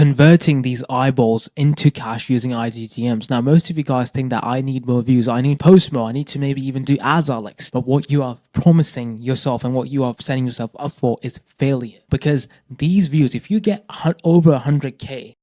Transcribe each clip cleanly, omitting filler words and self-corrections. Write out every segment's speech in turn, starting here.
converting these eyeballs into cash using IGTMs. Now, most of you guys think that I need more views, I need post more, I need to maybe even do ads, Alex. But what you are promising yourself and what you are setting yourself up for is failure. Because these views, if you get over 100K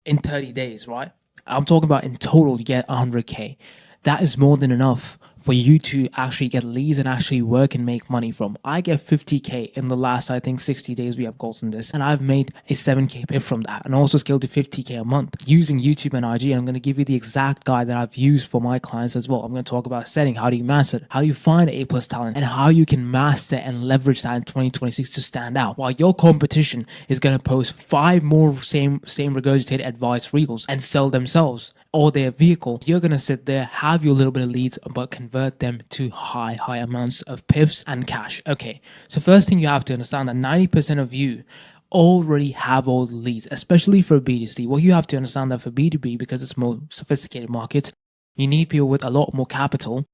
in 30 days, right? I'm talking about in total, you get 100K. That is more than enough for you to actually get leads and actually work and make money from. I get 50K in the last, I think, 60 days we have goals in this. And I've made a 7K pip from that and also scaled to 50K a month using YouTube and IG. And I'm going to give you the exact guide that I've used for my clients as well. I'm going to talk about setting, how do you master it, how you find A+ talent, and how you can master and leverage that in 2026 to stand out. While your competition is going to post 5 more same regurgitated advice reels and sell themselves or their vehicle, you're going to sit there, have your little bit of leads, but convert them to high amounts of pips and cash. Okay, so first thing you have to understand that 90% of you already have all the leads, especially for B2C. What you have to understand that for B2B, because it's more sophisticated market, you need people with a lot more capital.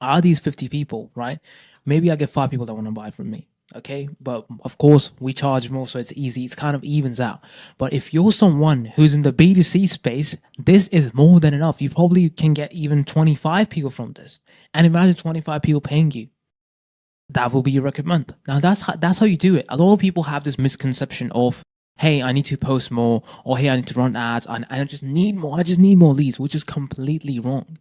Are these 50 people, right? Maybe I get 5 people that want to buy from me. Okay, but of course we charge more, so it's easy, it's kind of evens out. But if you're someone who's in the B2C space, this is more than enough. You probably can get even 25 people from this, and imagine 25 people paying you. That will be your record month. Now that's how you do it. A lot of people have this misconception of, hey, I need to post more, or hey, I need to run ads, and I just need more leads, which is completely wrong.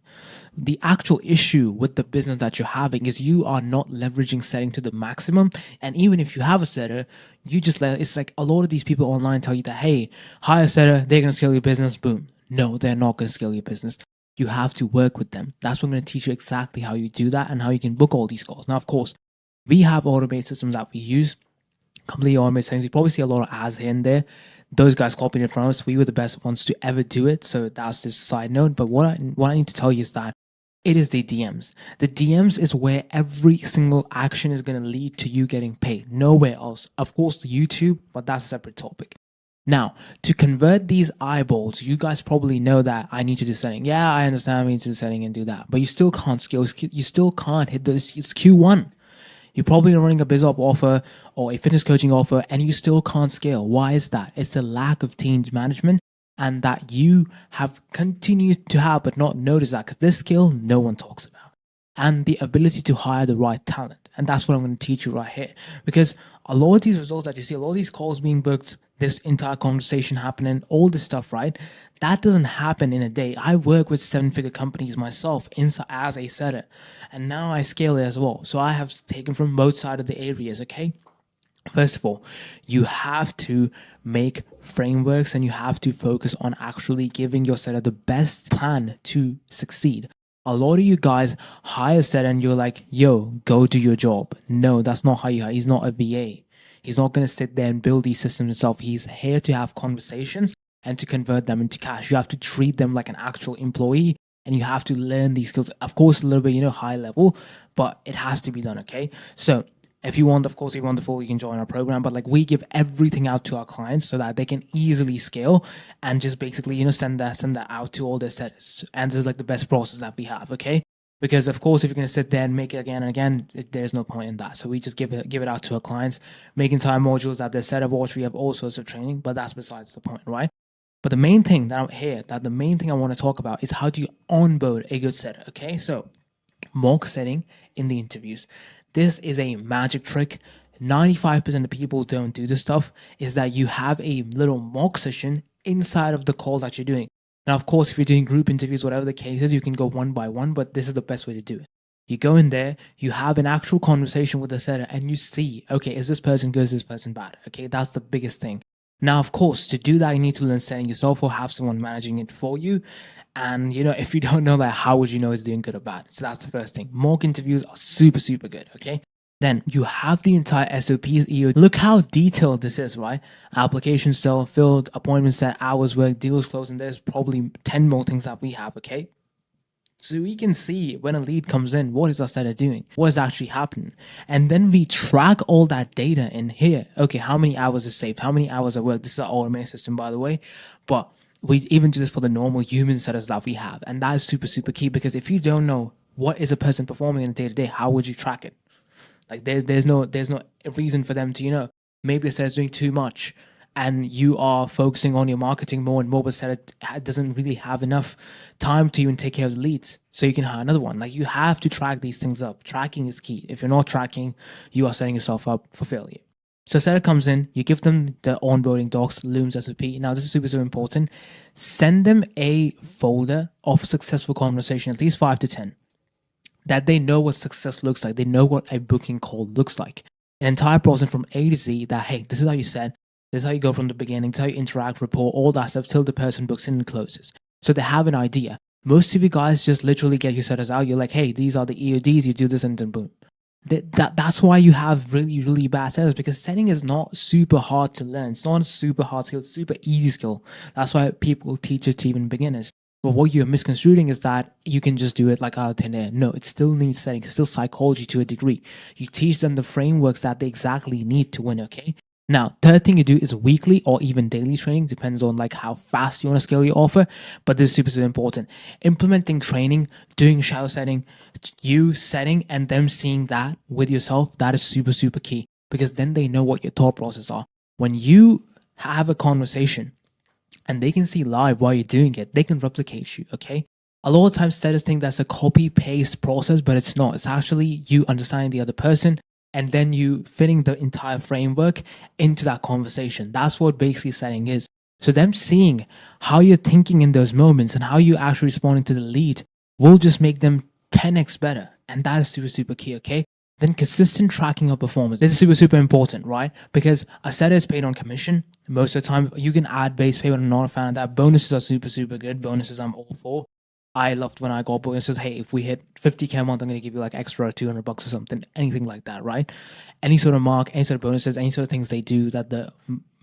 The actual issue with the business that you're having is you are not leveraging setting to the maximum. And even if you have a setter, you just it's like a lot of these people online tell you that, hey, hire a setter, they're going to scale your business. Boom. No, they're not going to scale your business. You have to work with them. That's what I'm going to teach you exactly how you do that and how you can book all these calls. Now, of course, we have automated systems that we use, completely automated things. You probably see a lot of ads here and there. Those guys copied it from us. We were the best ones to ever do it. So that's just a side note. But what I need to tell you is that it is the DMs. The DMs is where every single action is going to lead to you getting paid. Nowhere else. Of course, the YouTube, but that's a separate topic. Now, to convert these eyeballs, you guys probably know that I need to do setting. Yeah, I understand I need to do setting and do that. But you still can't scale. You still can't hit this. It's Q1. You're probably running a BizOp offer or a fitness coaching offer and you still can't scale. Why is that? It's the lack of team management and that you have continued to have but not noticed that, because this skill no one talks about. And the ability to hire the right talent. And that's what I'm going to teach you right here. Because a lot of these results that you see, a lot of these calls being booked, this entire conversation happening, all this stuff, right? That doesn't happen in a day. I work with 7-figure companies myself as a setter. And now I scale it as well. So I have taken from both sides of the areas, okay? First of all, you have to make frameworks and you have to focus on actually giving your setter the best plan to succeed. A lot of you guys hire a setter and you're like, yo, go do your job. No, that's not how you hire. He's not a VA. He's not going to sit there and build these systems himself. He's here to have conversations and to convert them into cash. You have to treat them like an actual employee and you have to learn these skills. Of course, a little bit, high level, but it has to be done, okay? So if you want, of course, if you're wonderful, you can join our program. But like we give everything out to our clients so that they can easily scale and just basically, send that out to all their setters. And this is like the best process that we have, okay? Because of course, if you're going to sit there and make it again and again, there's no point in that. So we just give it out to our clients, making time modules at their setup watch. We have all sorts of training, but that's besides the point, right? But the main thing that the main thing I want to talk about is how do you onboard a good setter, okay? So mock setting in the interviews. This is a magic trick. 95% of people don't do this stuff, is that you have a little mock session inside of the call that you're doing. Now, of course, if you're doing group interviews, whatever the case is, you can go one by one, but this is the best way to do it. You go in there, you have an actual conversation with the setter and you see, okay, is this person good, is this person bad? Okay, that's the biggest thing. Now, of course, to do that, you need to learn setting yourself or have someone managing it for you. And, if you don't know that, how would you know it's doing good or bad? So that's the first thing. Mock interviews are super, super good, okay? Then you have the entire SOPs. Look how detailed this is, right? Application still filled, appointments set, hours worked, deals closed, and there's probably 10 more things that we have, okay? So we can see when a lead comes in, what is our setter doing? What is actually happening? And then we track all that data in here. Okay, how many hours is saved? How many hours are worked? This is our automated system, by the way. But we even do this for the normal human setters that we have. And that is super, super key, because if you don't know what is a person performing in a day-to-day, how would you track it? Like there's no reason for them to, maybe a setter's doing too much and you are focusing on your marketing more and more, but seller doesn't really have enough time to even take care of the leads. So you can hire another one. Like, you have to track these things up. Tracking is key. If you're not tracking, you are setting yourself up for failure. So seller comes in, you give them the onboarding docs, Looms, SOP. Now this is super, super important. Send them a folder of successful conversation, at least 5 to 10, that they know what success looks like. They know what a booking call looks like. An entire process from A to Z, that, hey, this is how you set, this is how you go from the beginning, this is how you interact, report, all that stuff till the person books in and closes. So they have an idea. Most of you guys just literally get your setters out. You're like, hey, these are the EODs, you do this, and then boom. That's why you have really, really bad setters, because setting is not super hard to learn. It's not a super hard skill, it's a super easy skill. That's why people teach it to even beginners. But what you're misconstruing is that you can just do it like out of thin air. No, it still needs setting. It's still psychology to a degree. You teach them the frameworks that they exactly need to win, okay? Now, third thing you do is weekly or even daily training. Depends on like how fast you want to scale your offer. But this is super, super important. Implementing training, doing shadow setting, you setting and them seeing that with yourself, that is super, super key, because then they know what your thought process are. When you have a conversation and they can see live while you're doing it, they can replicate you, okay? A lot of times setters think that's a copy paste process, but it's not. It's actually you understanding the other person and then you fitting the entire framework into that conversation. That's what basically setting is. So them seeing how you're thinking in those moments and how you actually responding to the lead will just make them 10x better. And that is super, super key, okay? Then consistent tracking of performance. This is super, super important, right? Because a setter is paid on commission. Most of the time, you can add base pay, but I'm not a fan of that. Bonuses are super, super good. Bonuses I'm all for. I loved when I got bonuses. Hey, if we hit 50K a month, I'm going to give you like extra $200 or something, anything like that, right? Any sort of mark, any sort of bonuses, any sort of things they do that the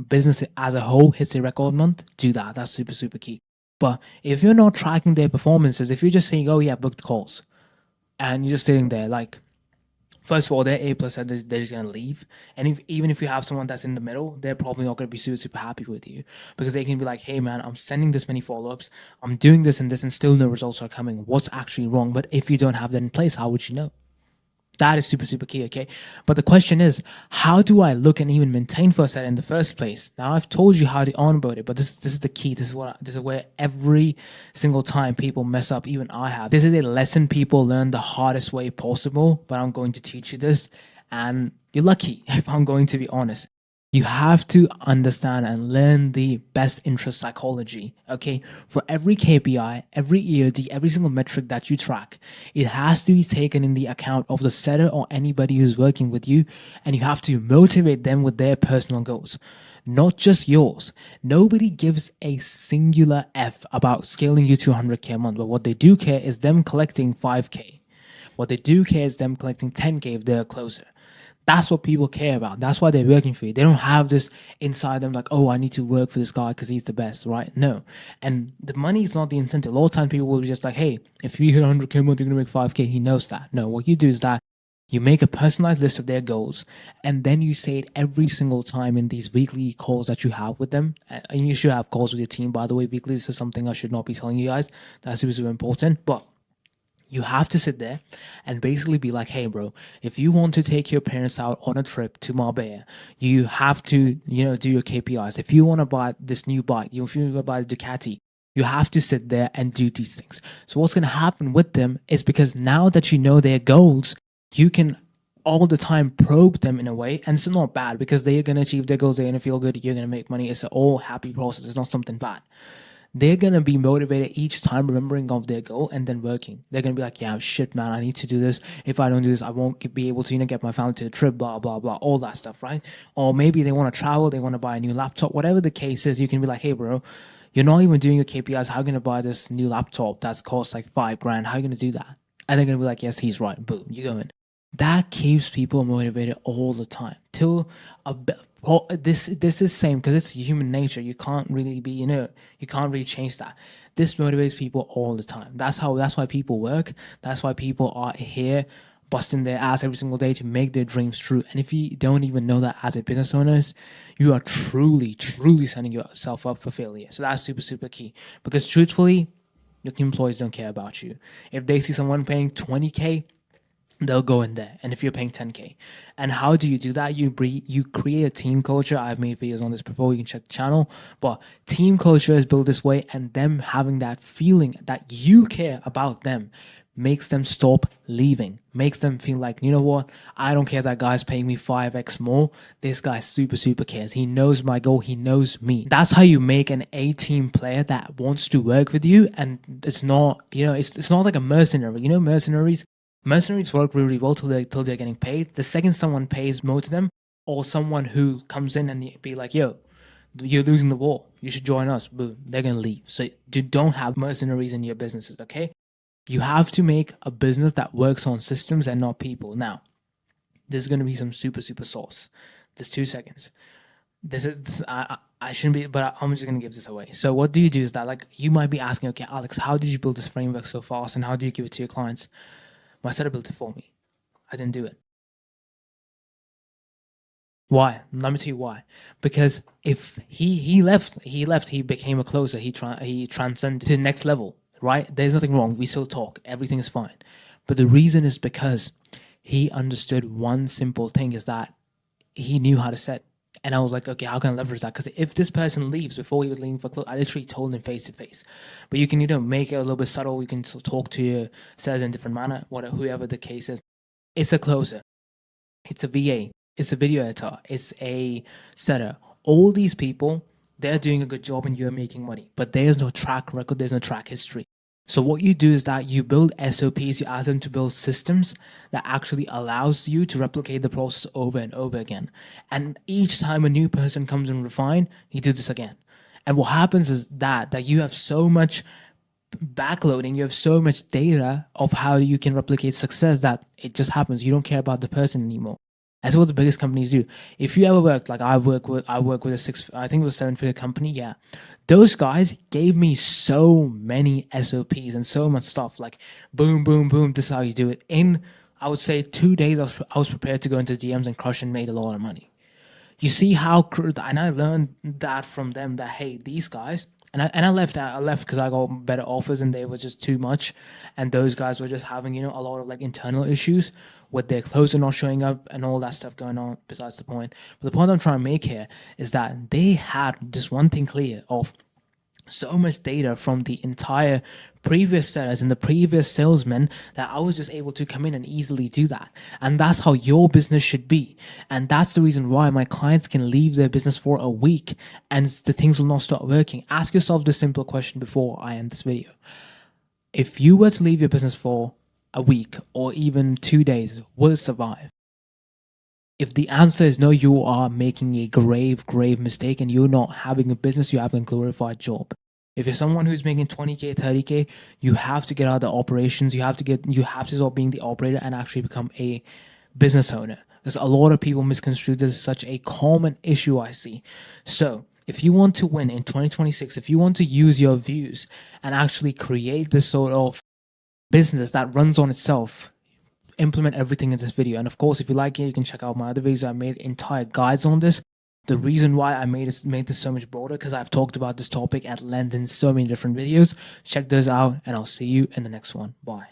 business as a whole hits a record month, do that. That's super, super key. But if you're not tracking their performances, if you're just saying, oh yeah, booked calls, and you're just sitting there like, first of all, they're A plus, they're just gonna leave. And even if you have someone that's in the middle, they're probably not gonna be super, super happy with you, because they can be like, hey man, I'm sending this many follow-ups, I'm doing this and this, and still no results are coming. What's actually wrong? But if you don't have that in place, how would you know? That is super, super key, okay? But the question is, how do I look and even maintain first set in the first place? Now, I've told you how to onboard it, but this is the key. This is where every single time people mess up, even I have. This is a lesson people learn the hardest way possible, but I'm going to teach you this. And you're lucky, if I'm going to be honest. You have to understand and learn the best interest psychology. Okay. For every KPI, every EOD, every single metric that you track, it has to be taken in the account of the setter or anybody who's working with you. And you have to motivate them with their personal goals, not just yours. Nobody gives a singular F about scaling you to 100K a month. But what they do care is them collecting 5K. What they do care is them collecting 10K if they're closer. That's what people care about. That's why they're working for you. They don't have this inside them like, oh, I need to work for this guy because he's the best, right? No. And the money is not the incentive. A lot of times people will be just like, hey, if you hit 100K a month, you're going to make 5K. He knows that. No, what you do is that you make a personalized list of their goals, and then you say it every single time in these weekly calls that you have with them. And you should have calls with your team, by the way. Weekly, this is something I should not be telling you guys. That's super, super important. But you have to sit there and basically be like, hey, bro, if you want to take your parents out on a trip to Marbella, you have to, do your KPIs. If you want to buy this new bike, if you want to buy the Ducati, you have to sit there and do these things. So what's going to happen with them is, because now that you know their goals, you can all the time probe them in a way. And it's not bad, because they're going to achieve their goals. They're going to feel good. You're going to make money. It's an all happy process. It's not something bad. They're going to be motivated each time, remembering of their goal and then working. They're going to be like, yeah, shit, man, I need to do this. If I don't do this, I won't be able to, get my family to the trip, blah, blah, blah, all that stuff, right? Or maybe they want to travel, they want to buy a new laptop, whatever the case is. You can be like, hey, bro, you're not even doing your KPIs. How are you going to buy this new laptop that's cost like $5,000? How are you going to do that? And they're going to be like, yes, he's right. Boom, you go in. That keeps people motivated all the time till this is same, because it's human nature. You can't really be, you can't really change that. This motivates people all the time. That's why people work. That's why people are here busting their ass every single day to make their dreams true. And if you don't even know that as a business owners, you are truly, truly setting yourself up for failure. So that's super, super key, because truthfully, your employees don't care about you. If they see someone paying 20K, they'll go in there. And if you're paying 10K, and how do you do that? You create a team culture. I've made videos on this before. You can check the channel. But team culture is built this way, and them having that feeling that you care about them makes them stop leaving, makes them feel like, you know what, I don't care that guy's paying me 5x more. This guy super cares. He knows my goal. He knows me. That's how you make an A-team player that wants to work with you. And it's not, it's not like a mercenary. Mercenaries work really well till they're getting paid. The second someone pays more to them, or someone who comes in and be like, yo, you're losing the war, you should join us, boom, they're gonna leave. So you don't have mercenaries in your businesses, okay? You have to make a business that works on systems and not people. Now, this is gonna be some super sauce. Just 2 seconds. I shouldn't be, but I'm just gonna give this away. So what do you do is that, like, you might be asking, okay, Alex, how did you build this framework so fast, and how do you give it to your clients? My seller built it for me. I didn't do it. Why? Let me tell you why. Because if he left, he became a closer. He transcended to the next level. Right? There's nothing wrong. We still talk. Everything is fine. But the reason is because he understood one simple thing, is that he knew how to set. And I was like, okay, how can I leverage that? Because if this person leaves before he was leaving for close, I literally told him face to face. But you can, make it a little bit subtle. You can talk to your sellers in a different manner, whoever the case is. It's a closer. It's a VA. It's a video editor. It's a setter. All these people, they're doing a good job and you're making money. But there's no track record. There's no track history. So what you do is that you build SOPs, you ask them to build systems that actually allows you to replicate the process over and over again. And each time a new person comes and refine, you do this again. And what happens is that you have so much backloading, you have so much data of how you can replicate success that it just happens. You don't care about the person anymore. That's what the biggest companies do. If you ever worked, like I work with a I think it was a 7-figure company. Yeah. Those guys gave me so many SOPs and so much stuff, like boom, boom, boom. This is how you do it. In, I would say 2 days, I was prepared to go into DMs and crush and made a lot of money. You see how, and I learned that from them, that, hey, these guys, and I left because I got better offers and they were just too much, and those guys were just having, a lot of like internal issues with their closer not showing up and all that stuff going on. Besides the point, but the point I'm trying to make here is that they had this one thing clear of so much data from the entire previous sellers and the previous salesmen, that I was just able to come in and easily do that. And that's how your business should be. And that's the reason why my clients can leave their business for a week and the things will not start working. Ask yourself this simple question before I end this video. If you were to leave your business for a week or even 2 days, will it survive? If the answer is no, you are making a grave mistake and you're not having a business, you're having a glorified job. If you're someone who's making 20K, 30K, you have to get out of the operations. You have to stop being the operator and actually become a business owner. Because a lot of people misconstrue this as such a common issue I see. So if you want to win in 2026, if you want to use your views and actually create this sort of business that runs on itself, implement everything in this video. And of course, if you like it, you can check out my other videos. I made entire guides on this. The reason why I made this so much broader, because I've talked about this topic at length in so many different videos. Check those out and I'll see you in the next one. Bye.